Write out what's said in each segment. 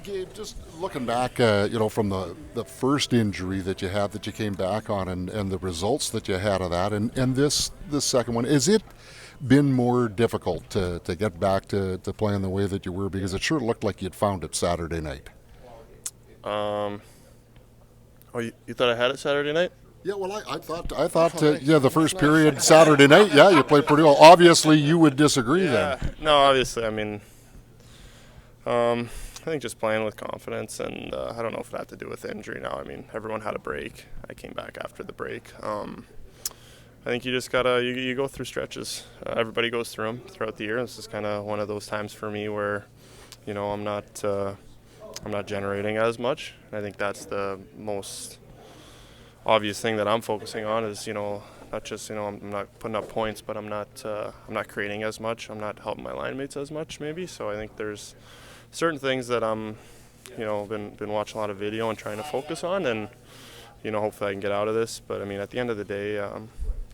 Gabe, just looking back, from the first injury that you had that you came back on, and the results that you had of that, and this second one, is it been more difficult to get back to playing the way that you were? Because it sure looked like you'd found it Saturday night. Um, oh, you thought I had it Saturday night? Yeah, well, I thought, the first period Saturday night, yeah, you played pretty well. Obviously, you would disagree then. No, obviously, I mean, I think just playing with confidence, and I don't know if it had to do with injury now. I mean, everyone had a break. I came back after the break. I think you just gotta you go through stretches. Everybody goes through them throughout the year. This is kind of one of those times for me where, I'm not generating as much. I think that's the most obvious thing that I'm focusing on is not just I'm not putting up points, but I'm not creating as much. I'm not helping my line mates as much maybe. So I think there's certain things that I'm been watching a lot of video and trying to focus on, and hopefully I can get out of this. But I mean, at the end of the day,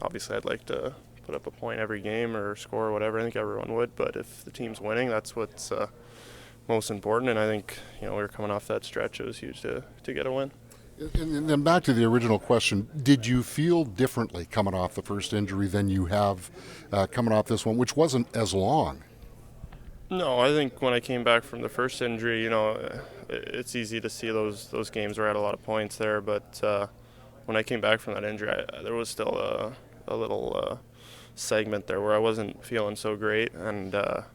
obviously I'd like to put up a point every game or score or whatever. I think everyone would, but if the team's winning, that's what's most important. And I think we were coming off that stretch. It was huge to get a win. And then back to the original question, did you feel differently coming off the first injury than you have coming off this one, which wasn't as long? No, I think when I came back from the first injury, it's easy to see those games where I had a lot of points there. But when I came back from that injury, there was still a little segment there where I wasn't feeling so great, and I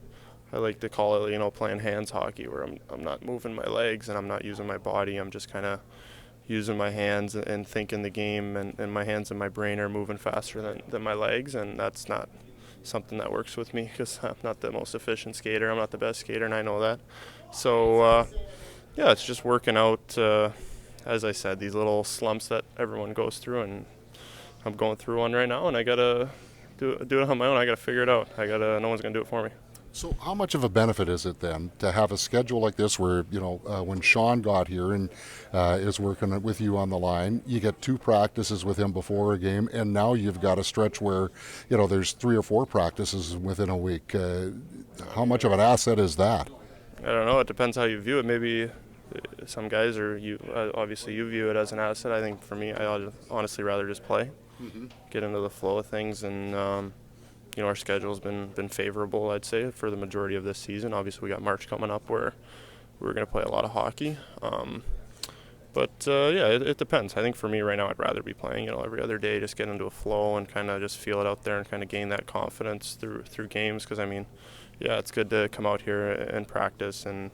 like to call it, playing hands hockey, where I'm not moving my legs and I'm not using my body. I'm just kind of using my hands and thinking the game, and my hands and my brain are moving faster than my legs, and that's not something that works with me because I'm not the most efficient skater. I'm not the best skater, and I know that. So, it's just working out, as I said, these little slumps that everyone goes through, and I'm going through one right now, and I got to do it on my own. I got to figure it out. No one's going to do it for me. So how much of a benefit is it then to have a schedule like this where, when Sean got here and is working with you on the line, you get 2 practices with him before a game, and now you've got a stretch where, there's 3 or 4 practices within a week. How much of an asset is that? I don't know. It depends how you view it. Maybe some guys, or you, obviously you view it as an asset. I think for me, I'd honestly rather just play, get into the flow of things, and our schedule's been favorable, I'd say, for the majority of this season. Obviously, we got March coming up where we're going to play a lot of hockey. It depends. I think for me right now, I'd rather be playing, every other day, just get into a flow and kind of just feel it out there and kind of gain that confidence through games. Because, I mean, it's good to come out here and practice and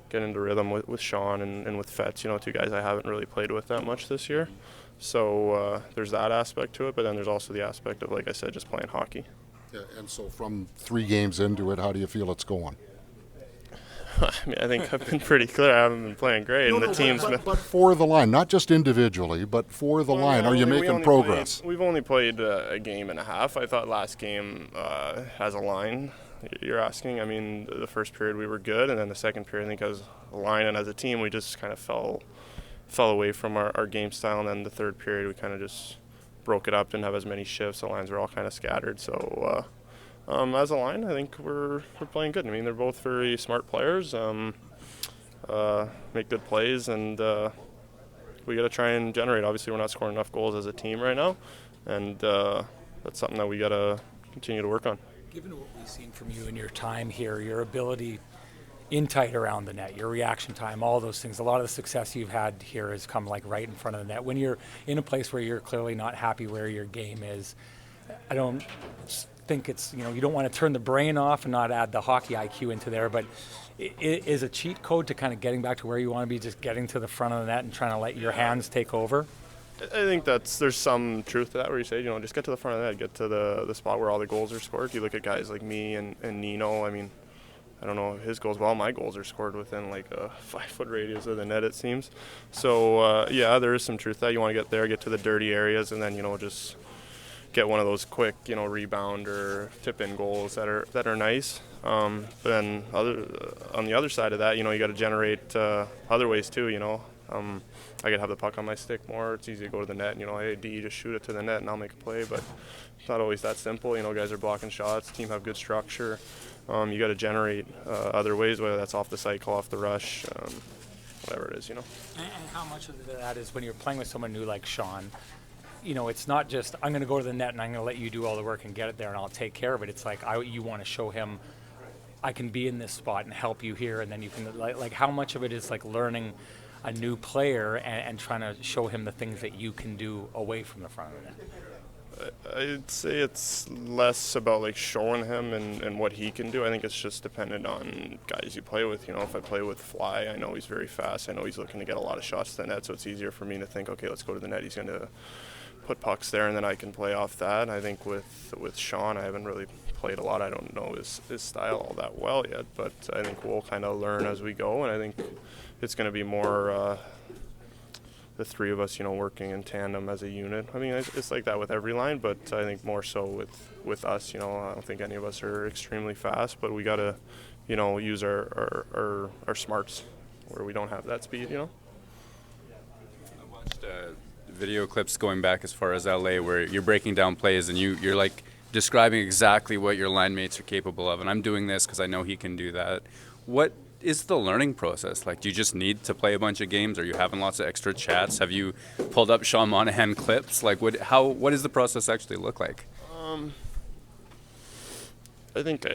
get into rhythm with Sean and with Fetz, 2 guys I haven't really played with that much this year. So there's that aspect to it, but then there's also the aspect of, like I said, just playing hockey. Yeah, and so from 3 games into it, how do you feel it's going? I mean, I think I've been pretty clear. I haven't been playing great, and the team's been. But for the line, not just individually, but for the line, are you making progress? We've only played a game and a half. I thought last game as a line, you're asking. I mean, the first period we were good, and then the second period, I think as a line and as a team, we just kind of fell away from our game style, and then the third period we kind of just broke it up, didn't have as many shifts. The lines were all kind of scattered. So as a line, I think we're playing good. I mean, they're both very smart players, make good plays, and we got to try and generate. Obviously, we're not scoring enough goals as a team right now, and that's something that we got to continue to work on. Given what we've seen from you in your time here, your ability in tight around the net, your reaction time, all those things, a lot of the success you've had here has come like right in front of the net. When you're in a place where you're clearly not happy where your game is, I don't think it's, you don't want to turn the brain off and not add the hockey IQ into there, but is a cheat code to kind of getting back to where you want to be, just getting to the front of the net and trying to let your hands take over? I think there's some truth to that, where you say, just get to the front of the net, get to the spot where all the goals are scored. If you look at guys like me and Nino, I mean, I don't know his goals, but all my goals are scored within like a 5-foot radius of the net, it seems. So, there is some truth to that. You want to get there, get to the dirty areas, and then, just get one of those quick, rebound or tip-in goals that are nice. But then on the other side of that, you got to generate other ways too, I could have the puck on my stick more. It's easy to go to the net and, hey, D, just shoot it to the net and I'll make a play. But it's not always that simple. Guys are blocking shots. Team have good structure. You got to generate other ways, whether that's off the cycle, off the rush. whatever it is, you know. And how much of that is when you're playing with someone new like Sean? You know, it's not just I'm going to go to the net and I'm going to let you do all the work and get it there and I'll take care of it. It's like you want to show him I can be in this spot and help you here, and then you can like how much of it is like learning a new player and trying to show him the things that you can do away from the front of the net. I'd say it's less about like showing him and what he can do. I think it's just dependent on guys you play with. You know, if I play with Fly, I know he's very fast. I know he's looking to get a lot of shots to the net, so it's easier for me to think, okay, let's go to the net. He's going to put pucks there, and then I can play off that. I think with Sean, I haven't really played a lot. I don't know his style all that well yet, but I think we'll kind of learn as we go, and I think it's going to be more the three of us, you know, working in tandem as a unit. I mean, it's like that with every line, but I think more so with us. You know, I don't think any of us are extremely fast, but we got to, you know, use our smarts where we don't have that speed. You know. I watched video clips going back as far as LA where you're breaking down plays and you're like describing exactly what your line mates are capable of, and I'm doing this because I know he can do that. What is the learning process like? Do you just need to play a bunch of games? Are you having lots of extra chats? Have you pulled up Sean Monahan clips? Like, what does the process actually look like? I think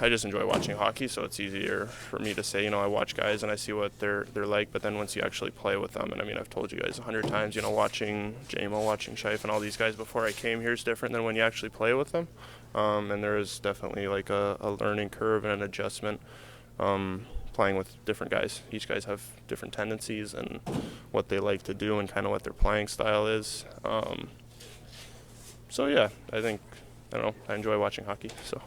I just enjoy watching hockey, so it's easier for me to say, you know, I watch guys and I see what they're like, but then once you actually play with them, and I mean, I've told you guys 100 times, you know, watching JMO, watching Scheif and all these guys before I came here is different than when you actually play with them, and there is definitely like a learning curve and an adjustment. Playing with different guys. Each guys have different tendencies and what they like to do and kind of what their playing style is. So yeah, I don't know, I enjoy watching hockey. So.